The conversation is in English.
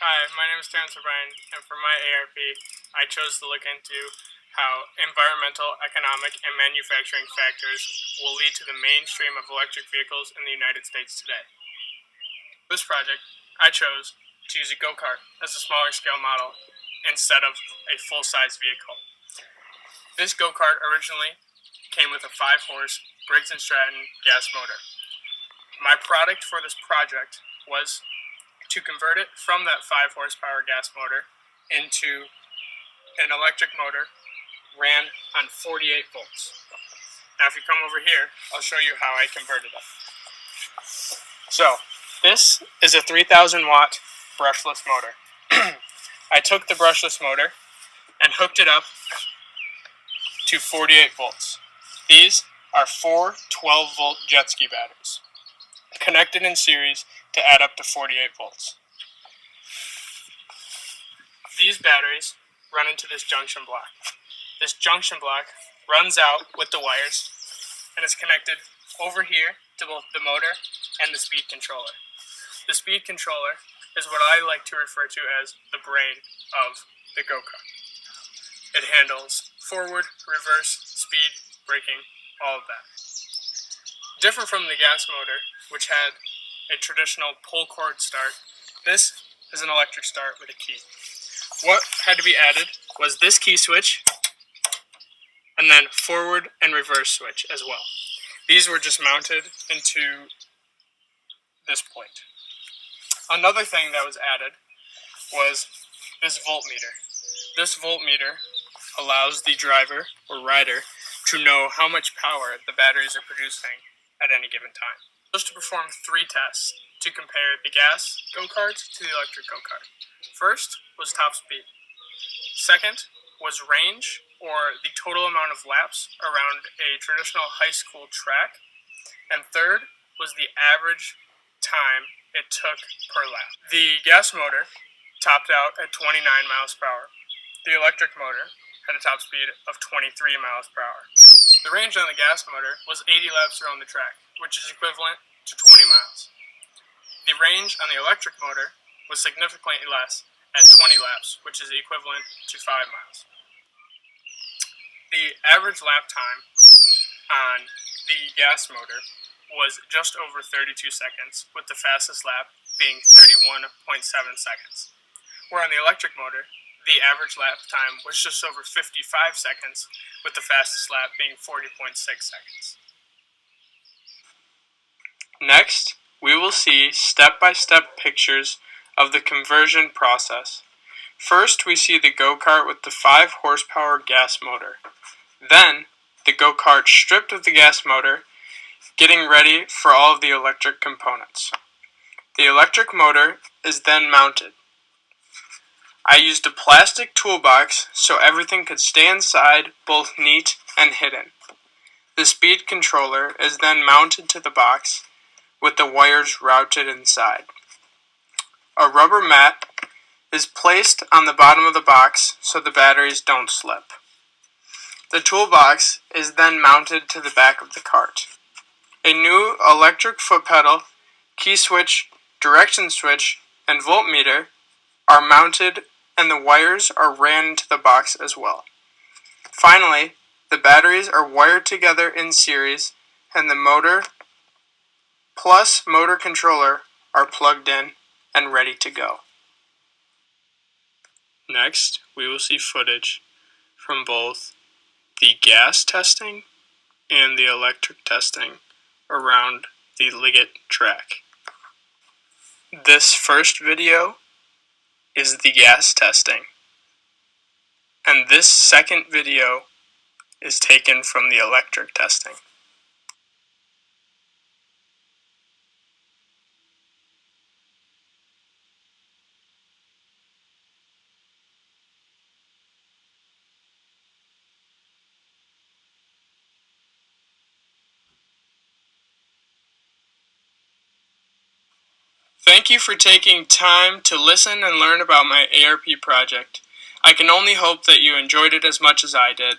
Hi, my name is Terence O'Brien, and for my ARP, I chose to look into how environmental, economic, and manufacturing factors will lead to the mainstream of electric vehicles in the United States today. For this project, I chose to use a go-kart as a smaller scale model instead of a full-size vehicle. This go-kart originally came with a 5-horse Briggs & Stratton gas motor. My product for this project was to convert it from that 5 horsepower gas motor into an electric motor ran on 48 volts. Now if you come over here, I'll show you how I converted it. So, this is a 3,000 watt brushless motor. I took the brushless motor and hooked it up to 48 volts. These are 4 12-volt jet ski batteries, connected in series to add up to 48 volts. These batteries run into this junction block. This junction block runs out with the wires and is connected over here to both the motor and the speed controller. The speed controller is what I like to refer to as the brain of the go-kart. It handles forward, reverse, speed, braking, all of that. Different from the gas motor, which had a traditional pull cord start, this is an electric start with a key. What had to be added was this key switch and then forward and reverse switch as well. These were just mounted into this point. Another thing that was added was this voltmeter. This voltmeter allows the driver or rider to know how much power the batteries are producing at any given time. I was to perform 3 tests to compare the gas go-kart to the electric go-kart. First was top speed. Second was range, or the total amount of laps around a traditional high school track. And third was the average time it took per lap. The gas motor topped out at 29 miles per hour. The electric motor had a top speed of 23 miles per hour. The range on the gas motor was 80 laps around the track, which is equivalent to 20 miles. The range on the electric motor was significantly less at 20 laps, which is equivalent to 5 miles. The average lap time on the gas motor was just over 32 seconds, with the fastest lap being 31.7 seconds. Where on the electric motor, the average lap time was just over 55 seconds, with the fastest lap being 40.6 seconds. Next, we will see step-by-step pictures of the conversion process. First, we see the go-kart with the 5 horsepower gas motor. Then, the go-kart stripped of the gas motor, getting ready for all of the electric components. The electric motor is then mounted. I used a plastic toolbox so everything could stay inside, both neat and hidden. The speed controller is then mounted to the box with the wires routed inside. A rubber mat is placed on the bottom of the box so the batteries don't slip. The toolbox is then mounted to the back of the cart. A new electric foot pedal, key switch, direction switch, and voltmeter are mounted, and the wires are ran into the box as well. Finally, the batteries are wired together in series, and the motor plus motor controller are plugged in and ready to go. Next, we will see footage from both the gas testing and the electric testing around the Liggett track. This first video is the gas testing, and this second video is taken from the electric testing. Thank you for taking time to listen and learn about my ARP project. I can only hope that you enjoyed it as much as I did.